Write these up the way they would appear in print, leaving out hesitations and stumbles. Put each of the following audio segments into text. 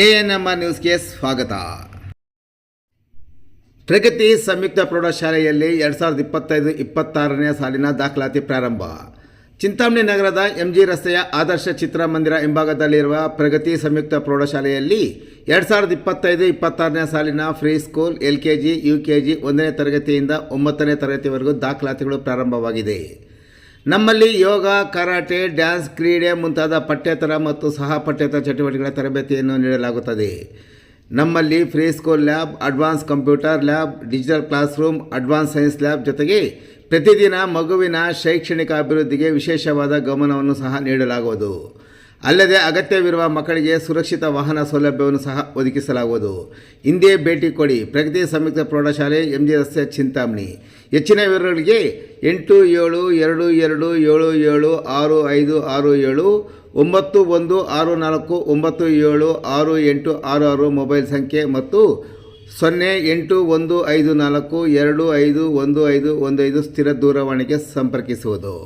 ANMR ನ್ಯೂಸ್ಗೆ ಸ್ವಾಗತ. ಪ್ರಗತಿ ಸಂಯುಕ್ತ ಪ್ರೌಢಶಾಲೆಯಲ್ಲಿ 2025-26ನೇ ಸಾಲಿನ ದಾಖಲಾತಿ ಪ್ರಾರಂಭ. ಚಿಂತಾಮಣಿ ನಗರದ MG ರಸ್ತೆಯ ಆದರ್ಶ ಚಿತ್ರಮಂದಿರ ಹಿಂಭಾಗದಲ್ಲಿರುವ ಪ್ರಗತಿ ಸಂಯುಕ್ತ ಪ್ರೌಢಶಾಲೆಯಲ್ಲಿ 2025-26ನೇ ಸಾಲಿನ ಫ್ರೀ ಸ್ಕೂಲ್ LKG, UKG 1ನೇ ತರಗತಿಯಿಂದ 9ನೇ ತರಗತಿವರೆಗೂ ದಾಖಲಾತಿಗಳು ಪ್ರಾರಂಭವಾಗಿದೆ. ನಮ್ಮಲ್ಲಿ ಯೋಗ, ಕರಾಟೆ, ಡ್ಯಾನ್ಸ್, ಕ್ರೀಡೆ ಮುಂತಾದ ಪಠ್ಯೇತರ ಮತ್ತು ಸಹ ಪಠ್ಯೇತರ ಚಟುವಟಿಕೆಗಳ ತರಬೇತಿಯನ್ನು ನೀಡಲಾಗುತ್ತದೆ. ನಮ್ಮಲ್ಲಿ free school lab, advance computer lab, digital class room, advance science lab ಜೊತೆಗೆ ಪ್ರತಿದಿನ ಮಗುವಿನ ಶೈಕ್ಷಣಿಕ ಅಭಿವೃದ್ಧಿಗೆ ವಿಶೇಷವಾದ ಗಮನವನ್ನು ಸಹ ನೀಡಲಾಗುವುದು. ಅಲ್ಲದೆ ಅಗತ್ಯವಿರುವ ಮಕ್ಕಳಿಗೆ ಸುರಕ್ಷಿತ ವಾಹನ ಸೌಲಭ್ಯವನ್ನು ಸಹ ಒದಗಿಸಲಾಗುವುದು. ಹಿಂದೆ ಭೇಟಿ ಕೊಡಿ. ಪ್ರಗತಿ ಸಂಯುಕ್ತ ಪ್ರೌಢಶಾಲೆ, MG ರಸ್ತೆ, ಚಿಂತಾಮಣಿ. ಹೆಚ್ಚಿನ ವಿವರಗಳಿಗೆ 8772776567 9164976866 ಮೊಬೈಲ್ ಸಂಖ್ಯೆ ಮತ್ತು 081542511515 ಸ್ಥಿರ ದೂರವಾಣಿಗೆ ಸಂಪರ್ಕಿಸುವುದು.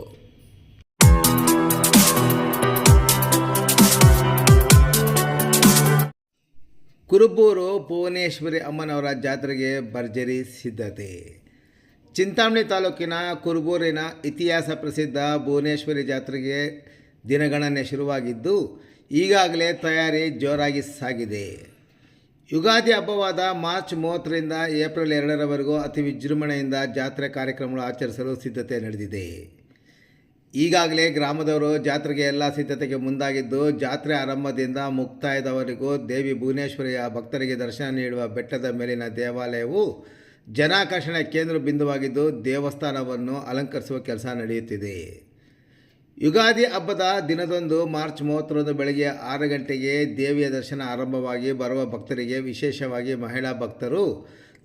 ಕುರುಬೂರು ಭುವನೇಶ್ವರಿ ಅಮ್ಮನವರ ಜಾತ್ರೆಗೆ ಭರ್ಜರಿ ಸಿದ್ಧತೆ. ಚಿಂತಾಮಣಿ ತಾಲೂಕಿನ ಕುರುಬೂರಿನ ಇತಿಹಾಸ ಪ್ರಸಿದ್ಧ ಭುವನೇಶ್ವರಿ ಜಾತ್ರೆಗೆ ದಿನಗಣನೆ ಶುರುವಾಗಿದ್ದು ಈಗಾಗಲೇ ತಯಾರಿ ಜೋರಾಗಿ ಸಾಗಿದೆ. ಯುಗಾದಿ ಹಬ್ಬವಾದ ಮಾರ್ಚ್ 30ರಿಂದ ಏಪ್ರಿಲ್ 2ರವರೆಗೂ ಅತಿ ವಿಜೃಂಭಣೆಯಿಂದ ಜಾತ್ರೆ ಕಾರ್ಯಕ್ರಮಗಳು ಆಚರಿಸಲು ಸಿದ್ಧತೆ ನಡೆದಿದೆ. ಈಗಾಗಲೇ ಗ್ರಾಮದವರು ಜಾತ್ರೆಗೆ ಎಲ್ಲ ಸಿದ್ಧತೆಗೆ ಮುಂದಾಗಿದ್ದು, ಜಾತ್ರೆ ಆರಂಭದಿಂದ ಮುಕ್ತಾಯದವರೆಗೂ ದೇವಿ ಭುವನೇಶ್ವರಿಯ ಭಕ್ತರಿಗೆ ದರ್ಶನ ನೀಡುವ ಬೆಟ್ಟದ ಮೇಲಿನ ದೇವಾಲಯವು ಜನಾಕರ್ಷಣೆ ಕೇಂದ್ರ ಬಿಂದುವಾಗಿದ್ದು, ದೇವಸ್ಥಾನವನ್ನು ಅಲಂಕರಿಸುವ ಕೆಲಸ ನಡೆಯುತ್ತಿದೆ. ಯುಗಾದಿ ಹಬ್ಬದ ದಿನದಂದು ಮಾರ್ಚ್ 30ರಂದು ಬೆಳಗ್ಗೆ 6 ಗಂಟೆಗೆ ದೇವಿಯ ದರ್ಶನ ಆರಂಭವಾಗಿ ಬರುವ ಭಕ್ತರಿಗೆ, ವಿಶೇಷವಾಗಿ ಮಹಿಳಾ ಭಕ್ತರು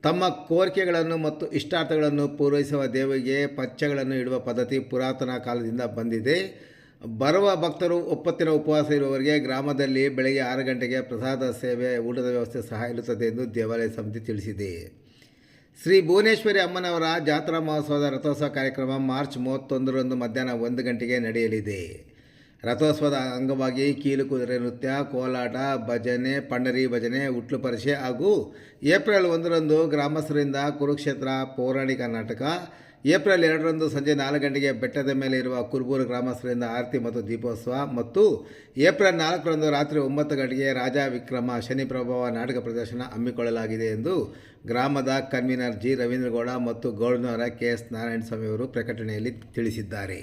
ತಮ್ಮ ಕೋರಿಕೆಗಳನ್ನು ಮತ್ತು ಇಷ್ಟಾರ್ಥಗಳನ್ನು ಪೂರೈಸುವ ದೇವಿಗೆ ಪಚ್ಚೆಗಳನ್ನು ಇಡುವ ಪದ್ಧತಿ ಪುರಾತನ ಕಾಲದಿಂದ ಬಂದಿದೆ. ಬರುವ ಭಕ್ತರು ಒಪ್ಪತ್ತಿನ ಉಪವಾಸ ಇರುವವರೆಗೆ ಗ್ರಾಮದಲ್ಲಿ ಬೆಳಗ್ಗೆ 6 ಗಂಟೆಗೆ ಪ್ರಸಾದ ಸೇವೆ, ಊಟದ ವ್ಯವಸ್ಥೆ ಸಹ ಇರುತ್ತದೆ ಎಂದು ದೇವಾಲಯ ಸಮಿತಿ ತಿಳಿಸಿದೆ. ಶ್ರೀ ಭುವನೇಶ್ವರಿ ಅಮ್ಮನವರ ಜಾತ್ರಾ ಮಹೋತ್ಸವದ ರಥೋತ್ಸವ ಕಾರ್ಯಕ್ರಮ ಮಾರ್ಚ್ 31ರಂದು ಮಧ್ಯಾಹ್ನ 1 ಗಂಟೆಗೆ ನಡೆಯಲಿದೆ. ರಥೋತ್ಸವದ ಅಂಗವಾಗಿ ಕೀಲು ಕುದುರೆ ನೃತ್ಯ, ಕೋಲಾಟ, ಭಜನೆ, ಪಂಡರಿ ಭಜನೆ, ಉಟ್ಲು ಪರಿಷೆ ಹಾಗೂ ಏಪ್ರಿಲ್ 1ರಂದು ಗ್ರಾಮಸ್ಥರಿಂದ ಕುರುಕ್ಷೇತ್ರ ಪೌರಾಣಿಕ ನಾಟಕ, ಏಪ್ರಿಲ್ 2ರಂದು ಸಂಜೆ 4 ಗಂಟೆಗೆ ಬೆಟ್ಟದ ಮೇಲೆ ಇರುವ ಕುರುಬೂರು ಗ್ರಾಮಸ್ಥರಿಂದ ಆರತಿ ಮತ್ತು ದೀಪೋತ್ಸವ ಮತ್ತು ಏಪ್ರಿಲ್ 4ರಂದು ರಾತ್ರಿ 9 ಗಂಟೆಗೆ ರಾಜ ವಿಕ್ರಮ ಶನಿ ಪ್ರಭಾವ ನಾಟಕ ಪ್ರದರ್ಶನ ಹಮ್ಮಿಕೊಳ್ಳಲಾಗಿದೆ ಎಂದು ಗ್ರಾಮದ ಕನ್ವೀನರ್ ಜಿ ರವೀಂದ್ರಗೌಡ ಮತ್ತು ಗೌಡನವರ KS ನಾರಾಯಣಸ್ವಾಮಿ ಅವರು ಪ್ರಕಟಣೆಯಲ್ಲಿ ತಿಳಿಸಿದ್ದಾರೆ.